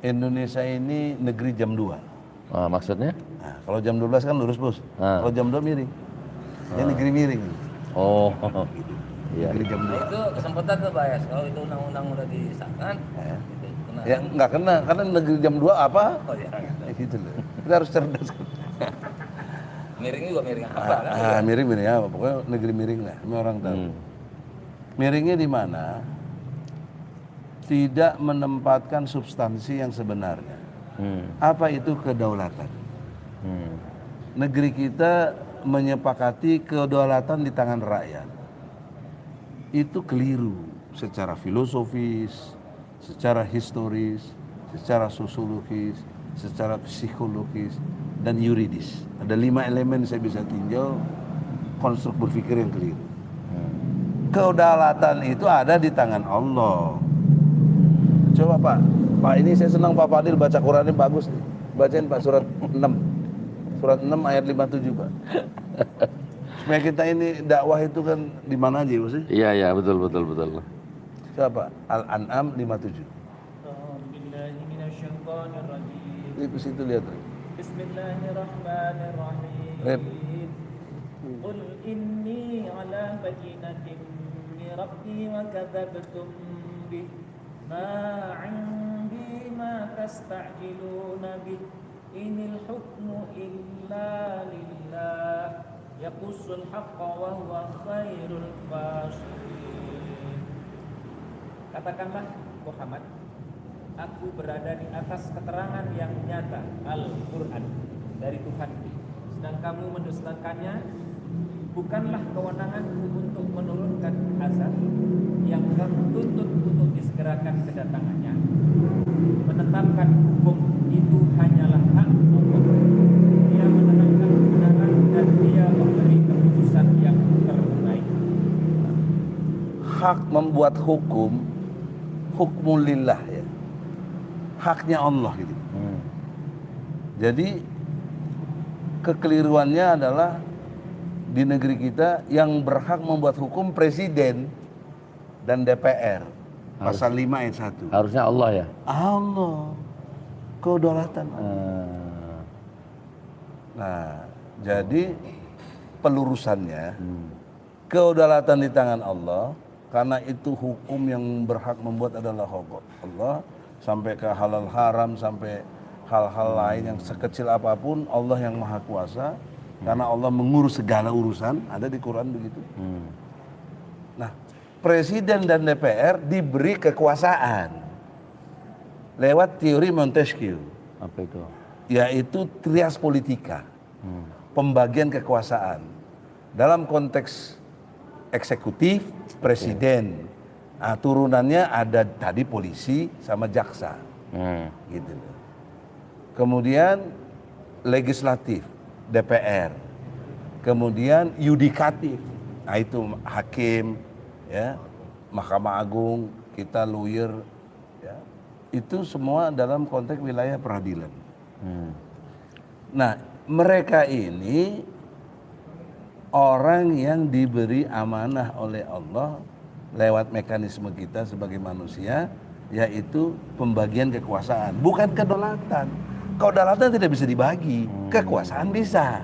Indonesia ini negeri jam 2. Maksudnya? Nah, kalau jam 12 kan lurus bos. Kalau jam 2 miring. Ini negeri miring. Oh, iya. Negeri jam 2. Itu kesempatan tuh Pak ya, kalau itu undang-undang udah disahkan, itu kena. Ya nggak kena, karena negeri jam 2 apa? Oh ya. Gitu loh. Kita harus cerdas. Miring juga miring apa kan? Miring apa? Pokoknya negeri miring lah. Ini orang tahu. Miringnya di mana? Tidak menempatkan substansi yang sebenarnya. Apa itu kedaulatan? Negeri kita menyepakati kedaulatan di tangan rakyat. Itu keliru secara filosofis, secara historis, secara sosiologis, secara psikologis, dan yuridis. Ada 5 elemen saya bisa tinjau konstruk berpikir yang keliru. Kedaulatan itu ada di tangan Allah. Coba Pak ini saya senang Pak Fadil baca Qurannya bagus nih. Bacain Pak surat 6. Surat 6 ayat 57 Pak. Supaya kita ini dakwah itu kan di mana aja sih? Iya, betul. Coba Pak, Al-An'am 57. Ini ke situ lihat. Bismillahirrahmanirrahim. Qul inni ala bayyinatin min rabbi wa kadzabtum bih ma 'indi ma tasta'jiluna bih inil hukmu illa lillah yaqussul haqqa wa huwa khairul fasilin. Katakanlah Muhammad, aku berada di atas keterangan yang nyata Al-Quran dari Tuhan. Sedang kamu mendustakannya. Bukanlah kewenanganku untuk menurunkan azab yang kamu tuntut untuk disegerakan kedatangannya. Menetapkan hukum itu hanyalah hak Allah. Dia menenangkan kebenaran dan dia memberi keputusan yang terbaik. Hak membuat hukum, hukmulillah ya. Haknya Allah gitu. Jadi kekeliruannya adalah di negeri kita yang berhak membuat hukum presiden dan DPR. Pasal 5 ayat 1. Harusnya Allah ya? Allah. Kedaulatan. Nah, jadi pelurusannya kedaulatan di tangan Allah, karena itu hukum yang berhak membuat adalah Allah, sampai ke halal haram, sampai hal-hal lain yang sekecil apapun, Allah yang maha kuasa, karena Allah mengurus segala urusan, ada di Quran begitu. Nah, presiden dan DPR diberi kekuasaan lewat teori Montesquieu. Apa itu? Yaitu trias politika, pembagian kekuasaan. Dalam konteks eksekutif, presiden. Nah, turunannya ada tadi polisi sama jaksa, gitu. Kemudian legislatif, DPR. Kemudian yudikatif, nah itu hakim, ya, Mahkamah Agung, kita lawyer, ya, itu semua dalam konteks wilayah peradilan. Nah, mereka ini orang yang diberi amanah oleh Allah lewat mekanisme kita sebagai manusia, yaitu pembagian kekuasaan, bukan kedaulatan. Kedaulatan tidak bisa dibagi, kekuasaan bisa.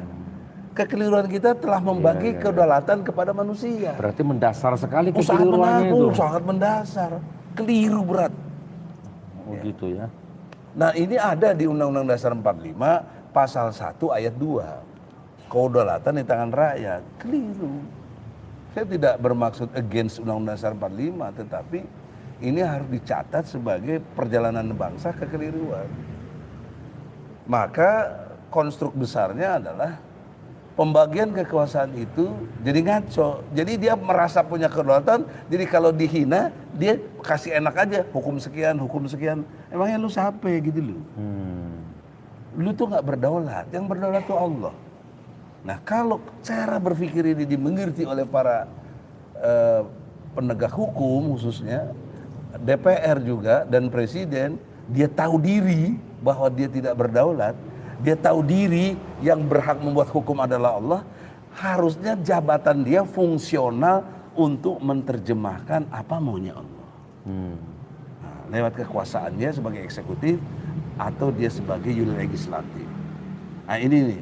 Kekeliruan kita telah membagi kedaulatan kepada manusia. Berarti mendasar sekali kekeliruannya itu. Sangat mendasar, keliru berat. Oh gitu ya. Nah, ini ada di Undang-Undang Dasar 45 pasal 1 ayat 2. Kedaulatan di tangan rakyat. Keliru. Saya tidak bermaksud against Undang-Undang Dasar 45, tetapi ini harus dicatat sebagai perjalanan bangsa kekeliruan. Maka konstruk besarnya adalah pembagian kekuasaan itu jadi ngaco. Jadi dia merasa punya kedaulatan, jadi kalau dihina dia kasih enak aja, hukum sekian. Emangnya lu siapa gitu lu? Lu tuh nggak berdaulat, yang berdaulat tuh Allah. Nah, kalau cara berpikir ini dimengerti oleh para penegak hukum, khususnya DPR juga dan presiden, dia tahu diri bahwa dia tidak berdaulat, dia tahu diri yang berhak membuat hukum adalah Allah, harusnya jabatan dia fungsional untuk menerjemahkan apa maunya Allah. Nah, lewat kekuasaannya sebagai eksekutif, atau dia sebagai unit legislatif. Nah ini nih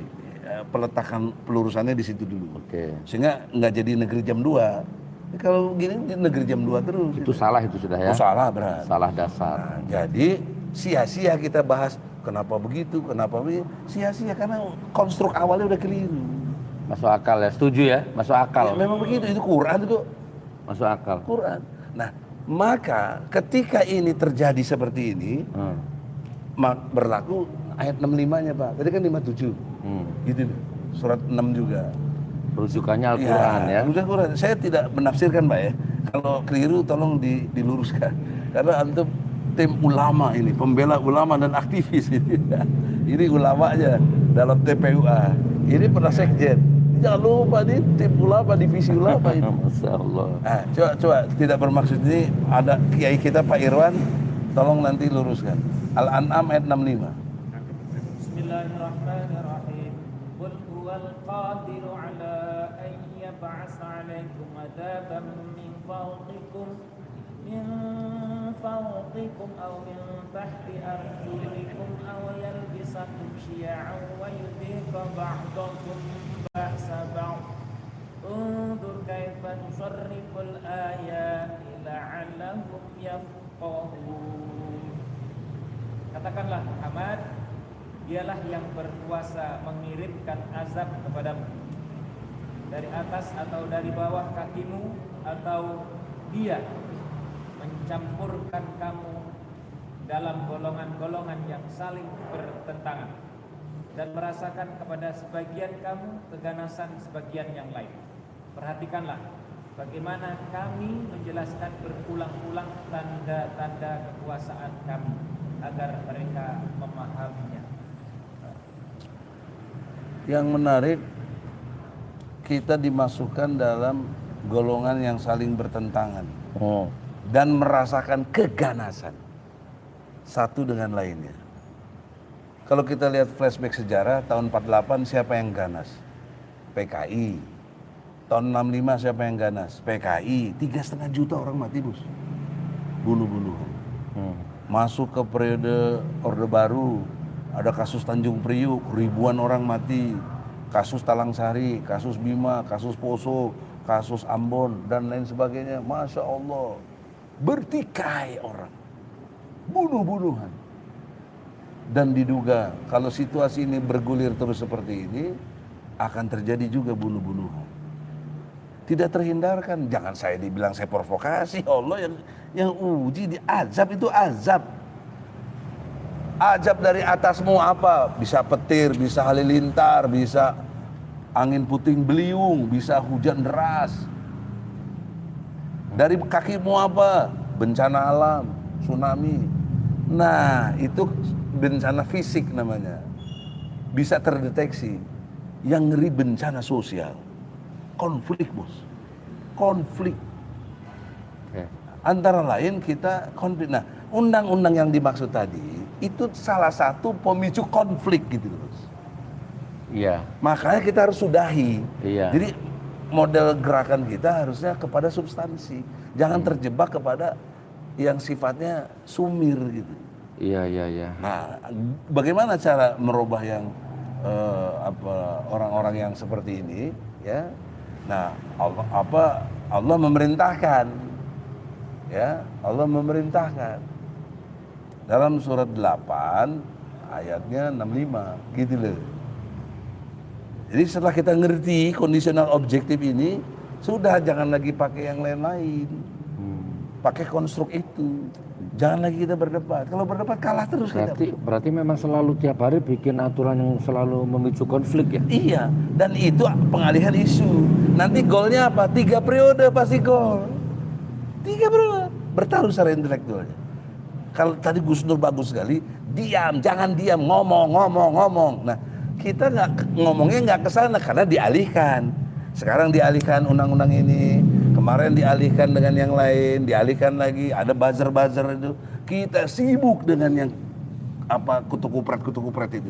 peletakan pelurusannya di situ dulu. Oke. Sehingga nggak jadi negeri jam 2. Kalau gini negeri jam 2 terus. Itu salah itu sudah ya. Oh, salah berat. Salah dasar. Nah, jadi sia-sia kita bahas kenapa begitu, kenapa begitu. Sia-sia karena konstruk awalnya udah keliru. Masuk akal ya, setuju ya, masuk akal. Ya, memang begitu, itu Quran itu Masuk akal. Quran. Nah, maka ketika ini terjadi seperti ini, berlaku ayat 65-nya Pak. Tadi kan 57. Gitu. Surat 6 juga. Rujukannya Al-Quran ya. Rujukan Quran. Saya tidak menafsirkan Pak ya. Kalau keliru tolong diluruskan. Karena antum tim ulama ini, pembela ulama dan aktivis ini. Ini ulamanya dalam TPUA. Ini pernah sekjen. Jangan lupa nih tim ulama, divisi ulama ini. Masya Allah. Nah, coba tidak bermaksud ini ada kiai kita Pak Irwan, tolong nanti luruskan. Al-An'am ayat 65. Bismillahirrahmanirrahim. Qul huwal qadiru ala an yab'atsa 'alaikum adzaban min fawqikum aw min tahti arjulikum aw yalbisakum syi'an wa yudhiqa ba'dakum ba'sa ba'd. Unzur kaifa nusarriful ayati la'allahum yafqahun. Katakanlah Muhammad, dialah yang berkuasa mengirimkan azab kepadamu dari atas atau dari bawah kakimu, atau dia mencampurkan kamu dalam golongan-golongan yang saling bertentangan dan merasakan kepada sebagian kamu keganasan sebagian yang lain. Perhatikanlah bagaimana kami menjelaskan berulang-ulang tanda-tanda kekuasaan kami agar mereka memahaminya. Yang menarik, kita dimasukkan dalam golongan yang saling bertentangan dan merasakan keganasan satu dengan lainnya. Kalau kita lihat flashback sejarah, tahun 48 siapa yang ganas? PKI. Tahun 65 siapa yang ganas? PKI. 3,5 juta orang mati, Bos. Bunuh-bunuhan. Masuk ke periode Orde Baru, ada kasus Tanjung Priuk, ribuan orang mati. Kasus Talang Sari, kasus Bima, kasus Poso, kasus Ambon, dan lain sebagainya. Masya Allah, bertikai orang, bunuh-bunuhan. Dan diduga kalau situasi ini bergulir terus seperti ini, akan terjadi juga bunuh-bunuhan. Tidak terhindarkan. Jangan saya dibilang saya provokasi. Allah yang uji di azab itu azab. Azab dari atasmu apa? Bisa petir, bisa halilintar, bisa angin puting beliung, bisa hujan deras. Dari kakimu apa? Bencana alam, tsunami. Nah, itu bencana fisik namanya. Bisa terdeteksi. Yang ngeri bencana sosial. Konflik, Bos. Konflik. Antara lain kita konflik. Nah, undang-undang yang dimaksud tadi itu salah satu pemicu konflik gitu, Bos. Iya. Makanya kita harus sudahi. Iya. Jadi model gerakan kita harusnya kepada substansi. Jangan terjebak kepada yang sifatnya sumir gitu. Iya. Nah, bagaimana cara merubah yang orang-orang yang seperti ini, ya? Nah, Allah memerintahkan, ya, Allah memerintahkan dalam surat 8 ayatnya 65, gitu loh. Jadi setelah kita ngerti kondisional objektif ini, sudah jangan lagi pakai yang lain-lain, pakai konstruk itu. Jangan lagi kita berdebat. Kalau berdebat kalah terus kita. Berarti memang selalu tiap hari bikin aturan yang selalu memicu konflik ya? Iya, dan itu pengalihan isu. Nanti golnya apa? 3 periode pasti gol. 3 periode. Bertaruh secara intelektualnya. Kalau tadi Gus Nur bagus sekali, diam, jangan diam, ngomong. Nah, kita ngomongnya nggak ke sana karena dialihkan. Sekarang dialihkan undang-undang ini, kemarin dialihkan dengan yang lain, dialihkan lagi, ada buzzer itu. Kita sibuk dengan yang kutu-kupret itu.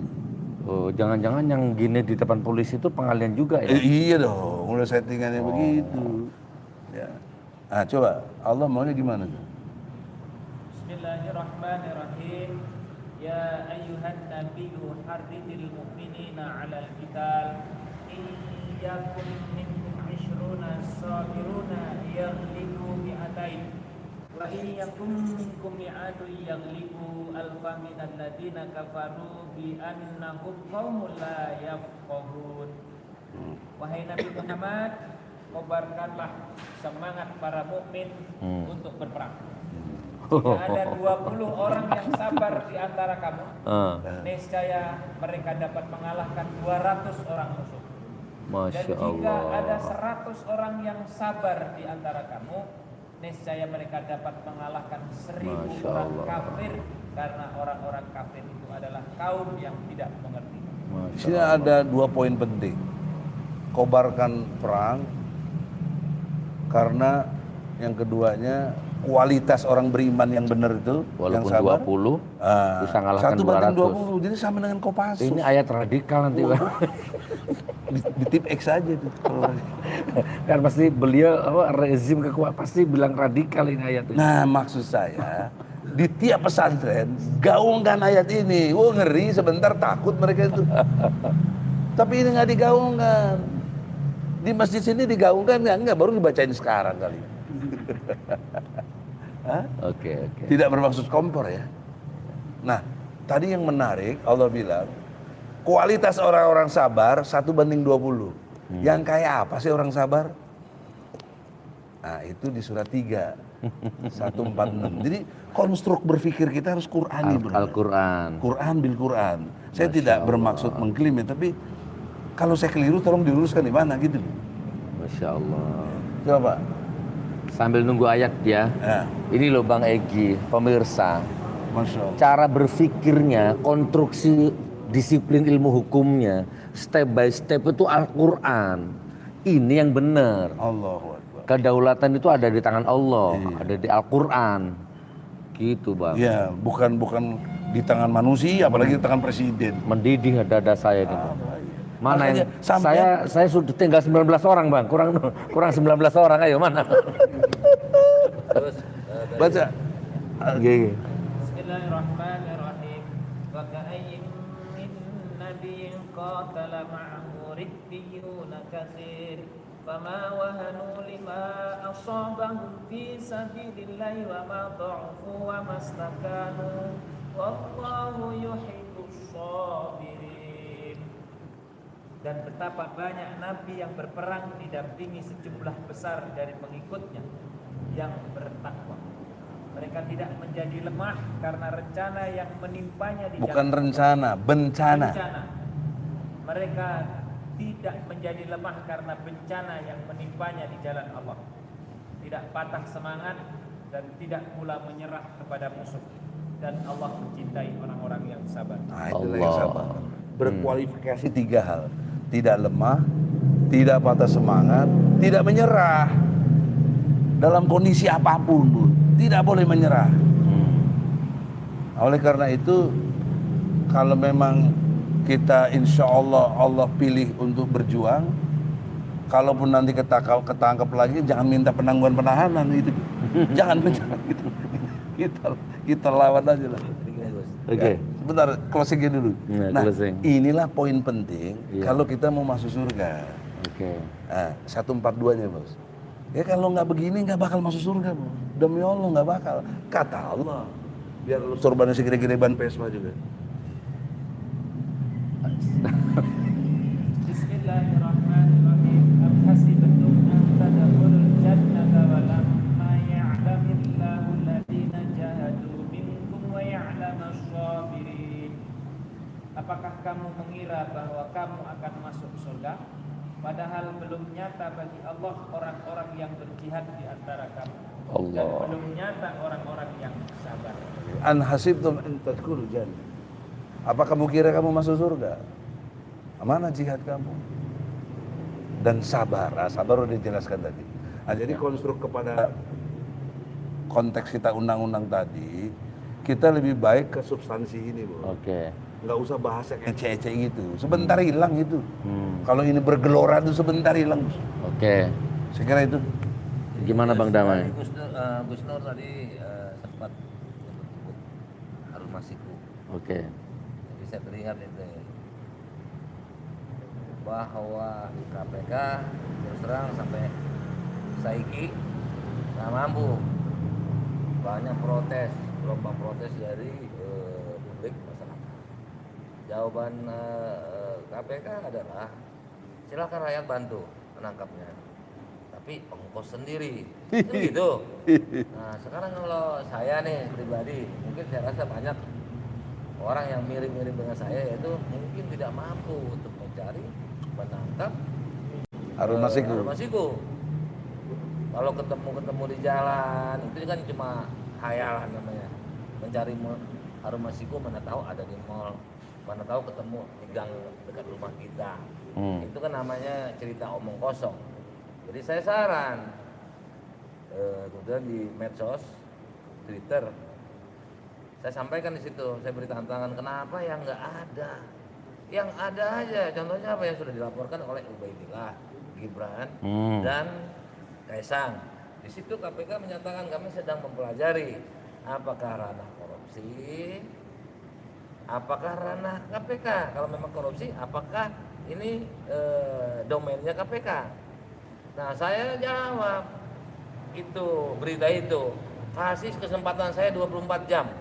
Oh, jangan-jangan yang gini di depan polisi itu pengalian juga ya? Iya dong, udah settingannya begitu. Ya. Nah, coba Allah maunya gimana tuh? Bismillahirrahmanirrahim. Ya ayuhan nabiyyu harridil mu'minina 'alal qital iyyakum minkum 'ishruna sabiruna yaghlibu mi'atain wa iyyakum minkum mi'atun yaghlibu alfa minal ladina kafaru bi annahum qaumun la yafqahun. Wahai Nabi Muhammad, kobarkanlah semangat para mukmin untuk berperang. Jika ada 20 orang yang sabar di antara kamu, niscaya mereka dapat mengalahkan 200 orang musuh. Dan jika ada 100 orang yang sabar di antara kamu, niscaya mereka dapat mengalahkan 1000 orang kafir, karena orang-orang kafir itu adalah kaum yang tidak mengerti. Di sini ada 2 poin penting. Kobarkan perang, karena yang keduanya kualitas orang beriman yang benar itu, walaupun yang sabar, 20 bisa ngalahkan 1 banding 20, jadi sama dengan Kopassus. Ini ayat radikal nanti Bang. di tip X aja itu. Kan pasti beliau rezim kekuatan pasti bilang radikal ini ayat ini. Nah, maksud saya di tiap pesantren gaungkan ayat ini. Oh, ngeri, sebentar takut mereka itu. Tapi ini nggak digaungkan. Di masjid sini digaungkan enggak, baru dibacain sekarang kali. Oke. Tidak bermaksud kompor ya. Nah, tadi yang menarik Allah bilang kualitas orang-orang sabar 1 banding 20. Yang kayak apa sih orang sabar? Nah, itu di surat 3 146. Jadi konstruk berpikir kita harus Qur'ani, bro. Al-Qur'an. Quran bil Quran. Saya tidak bermaksud mengklaim ya, tapi kalau saya keliru tolong diluruskan di mana gitu loh. Masya Allah. Coba. Sambil nunggu ayat ya. Ini loh Bang Egy, pemirsa. Masya Allah. Cara berpikirnya, konstruksi disiplin ilmu hukumnya, step by step itu Al-Quran. Ini yang benar. Allahu Akbar. Kedaulatan itu ada di tangan Allah, ada di Al-Quran. Gitu Bang. Ya, bukan di tangan manusia, apalagi di tangan presiden. Mendidih dada saya ini Bang. Mana Makanya, yang saya sudah tinggal 19 orang Bang, kurang 19 orang, ayo mana? Terus Baca. Bismillahirrahmanirrahim. Wa ka'ayyin min nabiyyin qatala ma'ahu ribbiyuna katsir fama wahanu lima asabahum fi sabilillahi wa ma dha'ufu wa mastakanu wallahu yuhibbus sabirin. Dan betapa banyak nabi yang berperang didampingi sejumlah besar dari pengikutnya yang bertakwa. Mereka tidak menjadi lemah karena rencana yang menimpanya di Bukan jalan rencana, bencana. Mereka tidak menjadi lemah karena bencana yang menimpanya di jalan Allah. Tidak patah semangat dan tidak pula menyerah kepada musuh. Dan Allah mencintai orang-orang yang sabar. Nah, itulah yang sabar. Berkualifikasi 3 hal. Tidak lemah, tidak patah semangat, tidak menyerah. Dalam kondisi apapun, Bu, tidak boleh menyerah. Oleh karena itu, kalau memang kita insya Allah pilih untuk berjuang, kalaupun nanti ketangkap lagi, jangan minta penangguhan penahanan itu. Jangan menyerah gitu. Kita lawan aja lah. Oke. Sebentar, closingnya dulu. Ya, nah, closing. inilah poin penting kalau kita mau masuk surga. Oke. Nah, 142-nya, Bos. Ya kalau nggak begini nggak bakal masuk surga, Bos. Demi Allah nggak bakal. Kata Allah. Biar lu sorbannya segede-gede ban Vespa juga. Bismillahirrahmanirrahim. Am hasibtum an tadkhulul jannata wa lamma ya'lamillahu alladziina jahadu minkum wa ya'lamas sabirin. Apakah kamu mengira bahwa kamu akan masuk surga padahal belum nyata bagi Allah orang-orang yang berjihad di antara kamu dan belum nyata orang-orang yang sabar. An hasibtum an tadkhulul jannah. Apa kamu kira kamu masuk surga? Mana jihad kamu? Dan sabar. Nah, sabar udah dijelaskan tadi. Nah, jadi konstruk kepada konteks kita undang-undang tadi, kita lebih baik ke substansi ini, Bu. Oke. Nggak usah bahas yang ece-ece gitu. Sebentar hilang itu. Kalau ini bergelora itu sebentar hilang. Oke. Saya kira itu. Gimana Bang Damai? Gus Nur tadi sempat menyebut Harun Masiku. Oke. Jadi saya teringat itu bahwa KPK terus terang sampai saiki nggak mampu. Banyak protes, gelombang protes dari publik masyarakat. Jawaban KPK adalah silakan rakyat bantu menangkapnya, tapi ongkos sendiri. Kan gitu. Nah sekarang kalau saya nih pribadi, mungkin saya rasa banyak orang yang mirip-mirip dengan saya, yaitu mungkin tidak mampu untuk mencari, menangkap Harun Masiku. Harun Masiku. Kalau ketemu di jalan itu kan cuma khayalan namanya. Mencari Harun Masiku mana tahu ada di mall, mana tahu ketemu di gang dekat rumah kita. Itu kan namanya cerita omong kosong. Jadi saya saran, kemudian di medsos, Twitter, saya sampaikan di situ, saya beri tantangan, kenapa yang nggak ada? Yang ada aja, contohnya apa yang sudah dilaporkan oleh Ubaidillah, Gibran, dan Kaisang. Di situ KPK menyatakan kami sedang mempelajari apakah ranah korupsi, apakah ranah KPK. Kalau memang korupsi, apakah ini domainnya KPK? Nah saya jawab itu berita itu, kasih kesempatan saya 24 jam.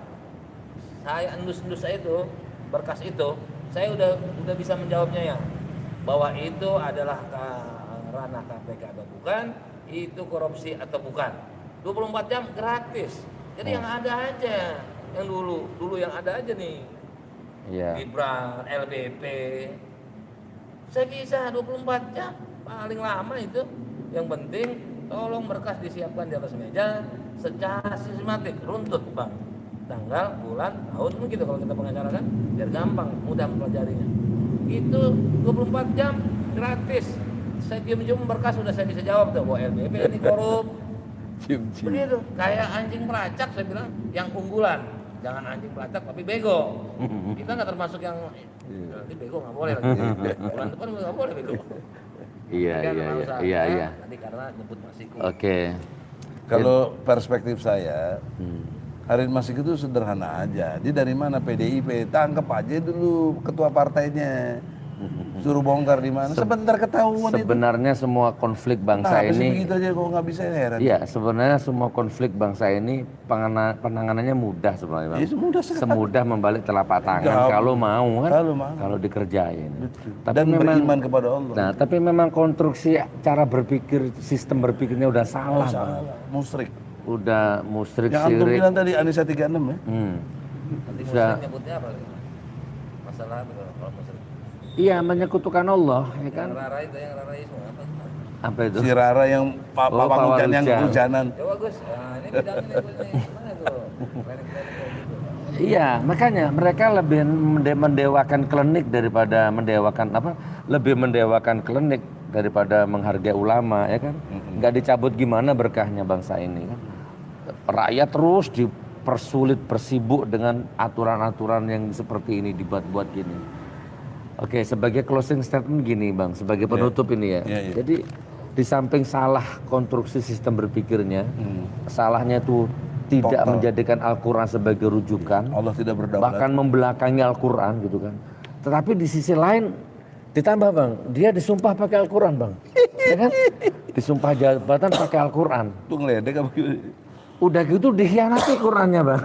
Saya endus-endus saya itu berkas itu, saya udah bisa menjawabnya ya, bahwa itu adalah ranah KPK atau bukan, itu korupsi atau bukan. 24 jam gratis. Jadi yang ada aja, yang dulu yang ada aja nih. Iya. Gibran, LBP. Saya bisa 24 jam, paling lama itu. Yang penting tolong berkas disiapkan di atas meja secara sistematik, runtut Bang. Tanggal, bulan, tahun begitu kalau kita pengacara kan, biar gampang, mudah mempelajarinya. Itu 24 jam gratis. Saya cium-cium berkas sudah saya bisa jawab tuh, bahwa LBP ini korup. Cium-cium. Begitu, kayak anjing pelacak saya bilang, yang unggulan. Jangan anjing pelacak tapi bego. Kita nggak termasuk yang nanti bego nggak boleh lagi. Bulan depan nggak boleh bego. Iya. Nanti karena nyebut Masiku. Oke. Kalau perspektif saya, Harun Masiku itu sederhana aja. Dia dari mana? PDIP, tangkap aja dulu ketua partainya. Suruh bongkar di mana? Sebentar ketahuan itu. Sebenarnya semua konflik bangsa Nah, ini, begitu aja kok nggak bisa heran. iya sebenarnya semua konflik bangsa ini penanganannya mudah sebenarnya, Bang. Ya, semudah sekali. Semudah membalik telapak tangan Gampang. kalau mau kan, Kalau mau. kalau dikerjain. Betul. Tapi Dan memang, beriman kepada Allah. nah tapi memang konstruksi cara berpikir, sistem berpikirnya udah salah, Bang. Salah. Musyrik. Udah musyrik, Yang antum syirik. bilang tadi Anissa 36 ya. Nanti Sudah. musyrik nyebutnya apa? Masalah apa kalau musyrik? Iya, menyekutukan Allah, ya kan? Yang rara itu, yang rara itu apa? Apa itu? Si Rara yang pawang pawang hujan yang hujan. kehujanan. Ya bagus. Nah, ini bidangnya nih, gimana tuh? Planning kayak gitu. Iya, makanya mereka lebih mendewakan klinik daripada mendewakan apa? Lebih mendewakan klinik daripada menghargai ulama, ya kan? Nggak dicabut gimana berkahnya bangsa ini kan? Rakyat terus dipersulit, persibuk dengan aturan-aturan yang seperti ini, dibuat-buat gini. Oke, sebagai closing statement gini Bang, sebagai penutup ini ya. Jadi di samping salah konstruksi sistem berpikirnya, salahnya itu tidak Total. menjadikan Al-Quran sebagai rujukan, Allah tidak berdaulat. bahkan membelakangi Al-Quran gitu kan. Tetapi di sisi lain ditambah Bang, dia disumpah pakai Al-Quran Bang, ya kan? Disumpah jabatan pakai Al-Quran. Tuh ngeledek apa gitu. Udah gitu dikhianati Qurannya Bang,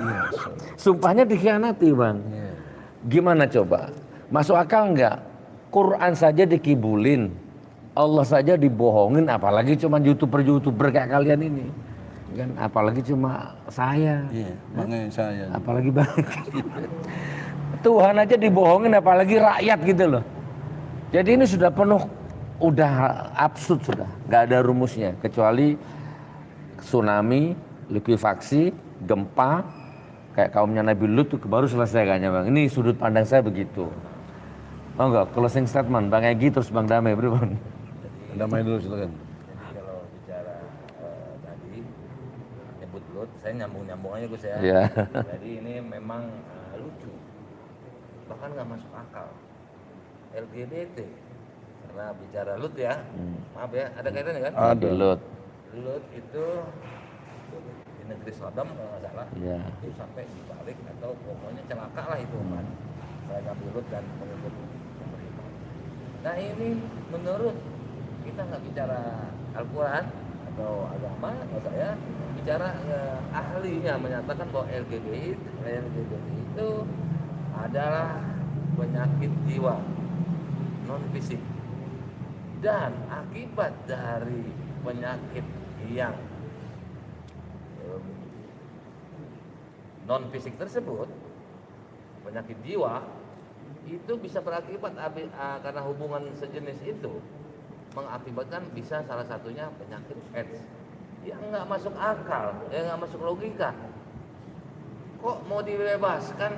sumpahnya dikhianati Bang. Gimana coba? Masuk akal nggak? Quran saja dikibulin, Allah saja dibohongin, apalagi cuma youtuber kayak kalian ini, kan? Apalagi cuma saya, Iya, makanya saya. apalagi Bang. Tuhan aja dibohongin, apalagi rakyat gitu loh. Jadi ini sudah penuh, udah absurd sudah, nggak ada rumusnya kecuali tsunami, likuifaksi, gempa, kayak kaumnya Nabi Lut itu baru selesai kayaknya Bang. Ini sudut pandang saya begitu. Oh enggak, closing statement Bang Egy terus Bang Damai bro. Damai dulu silakan. Jadi kalau bicara tadi nyebut Lut, saya nyambung aja Gus ya. Iya. Jadi ini memang lucu, bahkan nggak masuk akal. LGBT, karena bicara Lut ya, maaf ya, ada kaitannya kan? Ada. Lut. Lut itu negeri Sodom kalau nggak salah, Iya. itu sampai dibalik atau pokoknya celaka lah itu umat. Saya Nabi Lut dan pengikut pemerintah. Nah ini menurut kita nggak bicara Al-Quran atau agama, kalau saya bicara ahlinya menyatakan bahwa LGBT itu adalah penyakit jiwa non fisik, dan akibat dari penyakit yang non fisik tersebut, penyakit jiwa itu bisa berakibat karena hubungan sejenis itu mengakibatkan bisa salah satunya penyakit AIDS yang nggak masuk akal, yang nggak masuk logika. Kok mau dibebaskan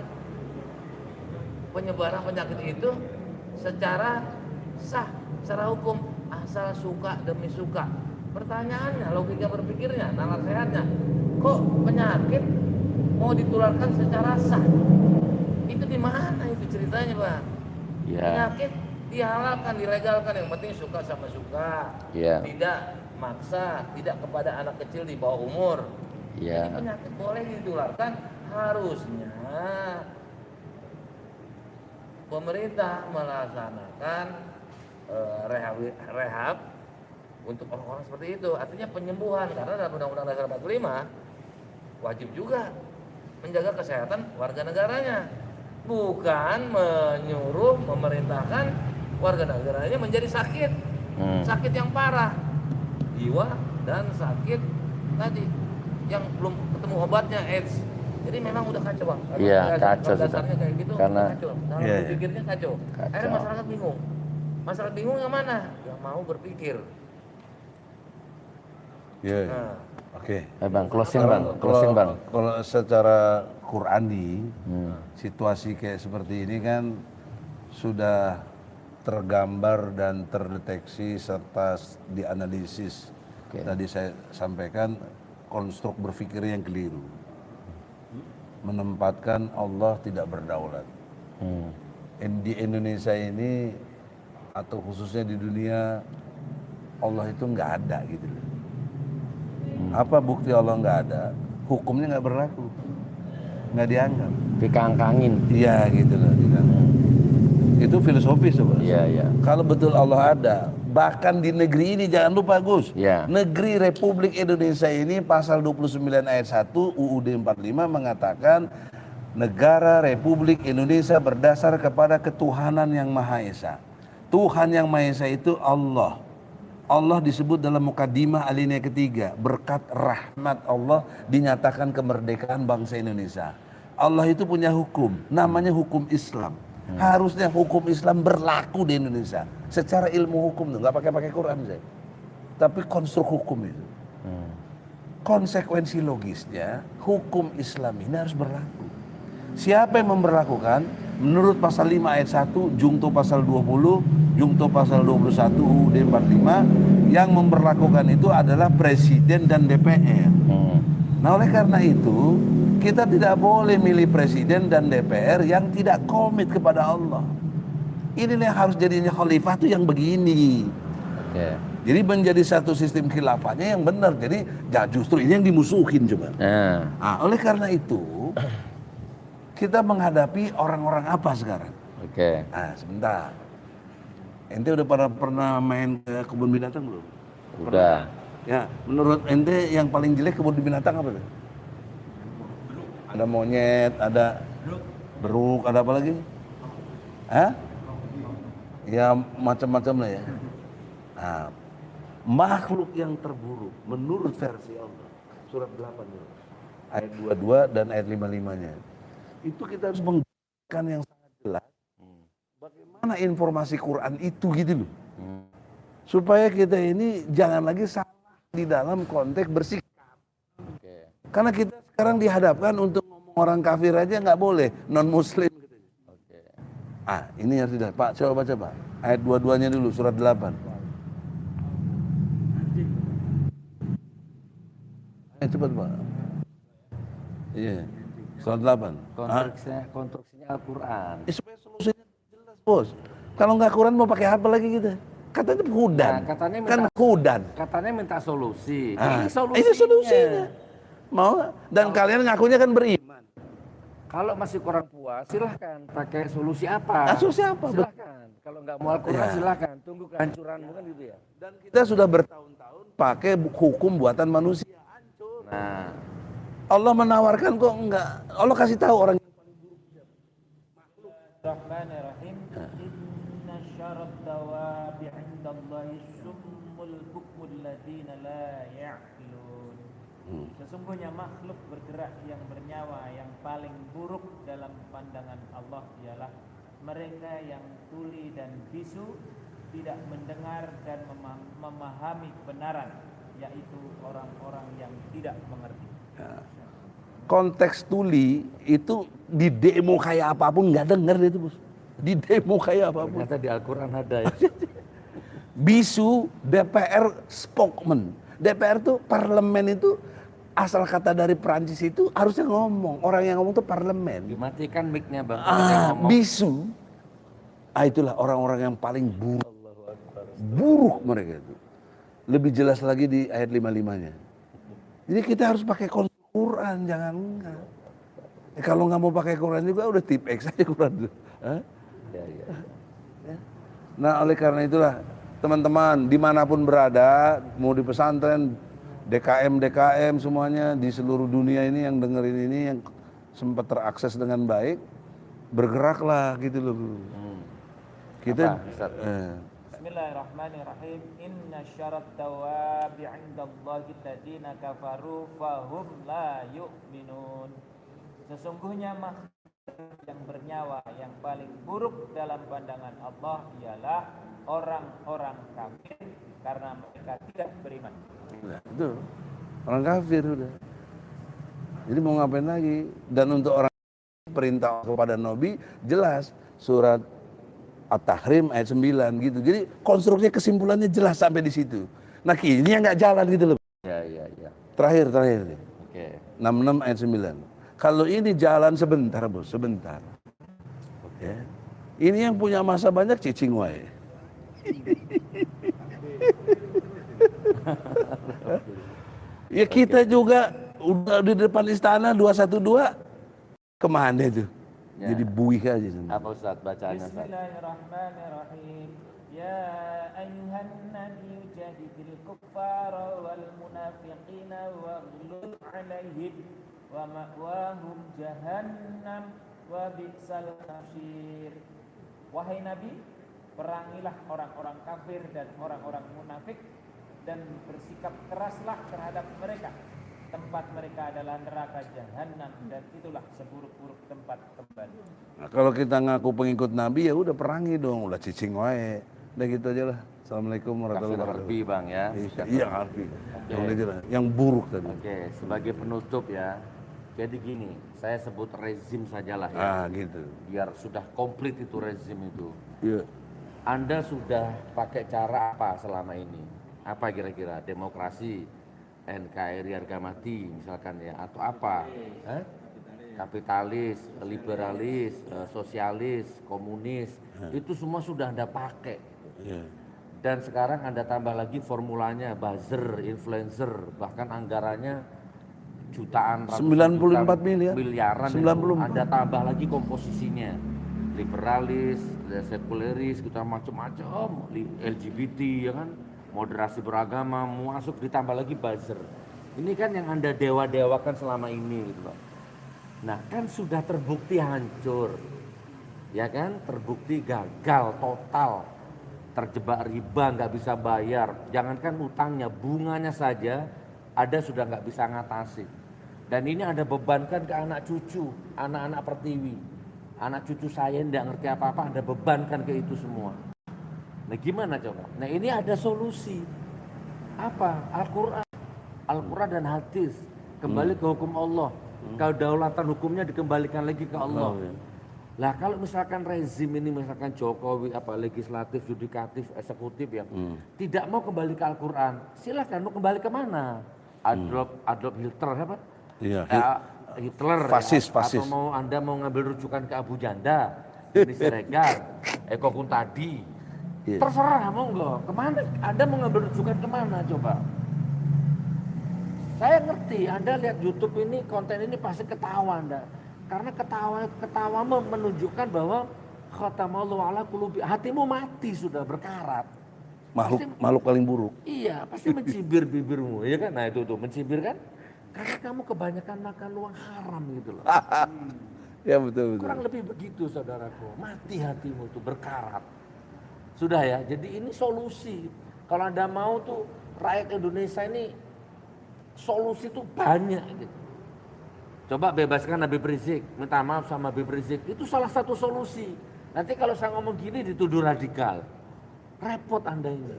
penyebaran penyakit itu secara sah, secara hukum, asal suka demi suka? Pertanyaannya, logika berpikirnya, nalar sehatnya, kok penyakit mau ditularkan secara sah? Itu di mana itu ceritanya, Bang? Ya. Penyakit dihalalkan, dilegalkan, yang penting suka sama suka, Ya. tidak maksa, tidak kepada anak kecil di bawah umur. Ya. Jadi penyakit boleh ditularkan, harusnya pemerintah melaksanakan rehab untuk orang-orang seperti itu. Artinya penyembuhan, karena dalam Undang-Undang Dasar 45 wajib juga menjaga kesehatan warga negaranya, bukan menyuruh memerintahkan warga negaranya menjadi sakit, sakit yang parah, jiwa dan sakit tadi yang belum ketemu obatnya, AIDS. Jadi memang udah kacau, Bang. Iya, kacau dasarnya sudah. kayak gitu, Karena kacau. Dalam Iya, iya. berpikirnya kacau. Akhirnya Kacau. masyarakat bingung. Masyarakat bingung yang mana? Yang mau berpikir. Iya. Nah, Oke. Bang, closing Bang, closing Bang. Kalau secara Qurani, situasi kayak seperti ini kan sudah tergambar dan terdeteksi serta dianalisis. Oke. Tadi saya sampaikan konstruk berpikir yang keliru. Menempatkan Allah tidak berdaulat. Di Indonesia ini atau khususnya di dunia, Allah itu nggak ada gitu loh. Apa bukti Allah nggak ada? Hukumnya nggak berlaku, nggak dianggap. Dikangkangin. Iya gitu loh. Itu filosofis coba. Iya, iya. Kalau betul Allah ada, bahkan di negeri ini jangan lupa Gus, Iya. negeri Republik Indonesia ini pasal 29 ayat 1 UUD 45 mengatakan negara Republik Indonesia berdasar kepada ketuhanan yang Maha Esa. Tuhan yang Maha Esa itu Allah. Allah disebut dalam mukadimah alinea ketiga, berkat rahmat Allah dinyatakan kemerdekaan bangsa Indonesia. Allah itu punya hukum, namanya hukum Islam. Harusnya hukum Islam berlaku di Indonesia. Secara ilmu hukum tuh, nggak pakai Quran saya. Tapi konstruk hukum itu. Konsekuensi logisnya, hukum Islam ini harus berlaku. Siapa yang memberlakukan? Menurut pasal 5 ayat 1, Jungto pasal 20, Jungto pasal 21 UUD 45, yang memberlakukan itu adalah Presiden dan DPR. Nah oleh karena itu, kita tidak boleh milih Presiden dan DPR yang tidak komit kepada Allah. Ini yang harus jadinya khalifah tuh yang begini. Oke. Jadi menjadi satu sistem khilafahnya yang benar. Jadi ya justru ini yang dimusuhin coba. Nah, oleh karena itu kita menghadapi orang-orang apa sekarang? Oke. Nah, sebentar. Ente udah pernah main ke kebun binatang belum? Udah. Ya, menurut ente yang paling jelek kebun binatang apa tuh? Ada monyet, ada beruk, ada apa lagi? Hah? Ya macam-macam lah ya. Nah, makhluk yang terburuk menurut versi Allah, surat 8 ayat 22 dan ayat 55-nya. Itu kita harus menggunakan yang sangat jelas. Bagaimana informasi Quran itu gitu loh. Supaya kita ini jangan lagi salah di dalam konteks bersikap. Oke. Karena kita sekarang dihadapkan untuk ngomong orang kafir aja nggak boleh, non muslim. Oke. Ah, ini harus tidak. Pak, coba baca Pak. Ayat 22-nya dulu, surat 8. Ayo cepat Pak. Iya. Surat 8. Konstruksinya Al-Quran. Supaya solusinya jelas, Bos. Kalau nggak Quran mau pakai apa lagi kita? Katanya hudan. Nah, katanya kan hudan. Katanya minta solusi. Ah, Ini solusinya. ini solusinya. Mau nggak? Dan kalian ngakunya kan beriman. Kalau masih kurang puas, silahkan pakai solusi apa? Solusi apa? Silahkan. Kalau nggak mau Al-Quran, Ya. silahkan. Tunggu kehancuranmu kan gitu ya. Dan kita sudah bertahun-tahun pakai hukum buatan manusia. Hancur. Nah, Allah menawarkan kok enggak. Allah kasih tahu orang Bismillahirrahmanirrahim. Inna syarat dawabi 'indallahi summul bukmul ladzina la ya'qilun. Sesungguhnya makhluk bergerak yang bernyawa yang paling buruk dalam pandangan Allah ialah mereka yang tuli dan bisu, tidak mendengar dan memahami kebenaran, yaitu orang-orang yang tidak mengerti. konteks tuli itu di demo kayak apapun nggak denger itu bos. Di demo kayak apapun. ternyata di Al-Quran ada ya. Bisu DPR spokesman. DPR tuh parlemen itu asal kata dari Perancis itu harusnya ngomong. Orang yang ngomong tuh parlemen. Dimatikan mic-nya bang. Ada yang ngomong. Bisu. Itulah orang-orang yang paling buruk. Buruk mereka itu. Lebih jelas lagi di ayat 55-nya. Jadi kita harus pakai Quran, jangan enggak. Kalau nggak mau pakai Quran juga udah tip X aja Quran. Ya, ya. Nah oleh karena itulah teman-teman dimanapun berada, mau di pesantren, DKM semuanya di seluruh dunia ini yang dengerin ini yang sempat terakses dengan baik, bergeraklah gitu loh. Kita Apa, Ustaz? Bismillahirrahmanirrahim. Inna syarat dawabi 'indallahi alladziina kafaru fahum la yu'minun. Sesungguhnya makhluk yang bernyawa yang paling buruk dalam pandangan Allah ialah orang-orang kafir karena mereka tidak beriman. Udah, itu orang kafir udah. Jadi mau ngapain lagi? Dan untuk orang perintah kepada Nabi jelas surat At-Tahrim ayat 9 gitu. Jadi konstruksi kesimpulannya jelas sampai di situ. Nah kini yang nggak jalan gitu loh. Ya, ya, ya. Terakhir nih. Oke. 66 ayat 9. Kalau ini jalan sebentar bos, sebentar. Ya. Ini yang punya masa banyak cicing wae. Ya kita juga udah di depan istana 212 kemana itu? Ya. Jadi buih aja semua. Apa Ustaz bacaannya Ustaz? Bismillahirrahmanirrahim. Ya ayyuhan nabiyyu jahidil kuffara wal munafiqina waghlul 'alaihim wa ma'wahum jahannam wa bi'sal masir. Wahai Nabi, perangilah orang-orang kafir dan orang-orang munafik dan bersikap keraslah terhadap mereka. Tempat mereka adalah neraka jahanam dan itulah seburuk-buruk tempat kembali. Nah, kalau kita ngaku pengikut Nabi ya udah perangi dong, udah cicing wae. Udah gitu aja lah. Assalamualaikum warahmatullahi Kafir harbi wabarakatuh. bang ya. Iya harfi. Yang udah jelas, yang buruk tadi. Oke, sebagai penutup ya. Jadi gini, saya sebut rezim sajalah ya. Ah gitu. Biar sudah komplit itu rezim itu. Iya. Anda sudah pakai cara apa selama ini? Apa kira-kira? Demokrasi, NKRI harga mati misalkan ya, atau apa? Hah? Kapitalis, liberalis, sosialis, komunis, itu semua sudah Anda pakai. Iya. Dan sekarang Anda tambah lagi formulanya, buzzer, influencer, bahkan anggarannya jutaan, 94 miliar. miliaran 94. itu. Anda tambah lagi komposisinya, liberalis, sekuleris, kita macam-macam, LGBT ya kan, moderasi beragama, masuk ditambah lagi buzzer. Ini kan yang Anda dewa-dewakan selama ini gitu Pak. Nah kan sudah terbukti hancur, ya kan, terbukti gagal total, terjebak riba, nggak bisa bayar, jangankan utangnya, bunganya saja ada sudah nggak bisa ngatasi. Dan ini Anda bebankan ke anak cucu, anak-anak Pertiwi, anak cucu saya nggak ngerti apa-apa, Anda bebankan ke itu semua. Nah gimana coba? Nah ini ada solusi. Apa? Al-Quran dan hadis. Kembali ke hukum Allah. Kedaulatan hukumnya dikembalikan lagi ke Allah. Lah kalau misalkan rezim ini, misalkan Jokowi, apa legislatif, yudikatif, eksekutif ya, tidak mau kembali ke Al-Quran, silahkan mau kembali ke mana? Adolf Hitler apa? Iya. Hitler Fasis, ya? fasis. Atau mau Anda mau ngambil rujukan ke Abu Janda, ini Siregar, Eko Kuntadi. Iya. Terserah mau enggak, kemana? Anda mau ngambil rujukan kemana coba? Saya ngerti, Anda lihat YouTube ini, konten ini pasti ketawa Anda. Karena ketawa menunjukkan bahwa khatamallahu ala qulubi, hatimu mati sudah berkarat. Makhluk paling buruk. Iya, pasti mencibir bibirmu, ya kan? Nah itu tuh mencibir kan? Karena kamu kebanyakan makan uang haram gitu loh. Ya betul. Kurang lebih begitu saudaraku, mati hatimu tuh berkarat. Sudah ya, jadi ini solusi. Kalau Anda mau tuh rakyat Indonesia ini solusi tuh banyak gitu. Coba bebaskan Habib Rizik, minta maaf sama Habib Rizik, itu salah satu solusi. Nanti kalau saya ngomong gini dituduh radikal. Repot Anda ini.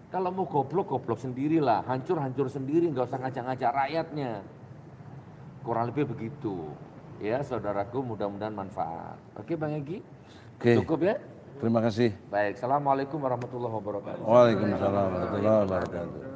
Kalau mau goblok sendirilah, hancur sendiri, nggak usah ngajak-ngajak rakyatnya. Kurang lebih begitu. Ya saudaraku, mudah-mudahan manfaat. Oke Bang Egy? Oke. Cukup ya? Terima kasih. Baik, assalamualaikum warahmatullahi wabarakatuh. Waalaikumsalam warahmatullahi wabarakatuh.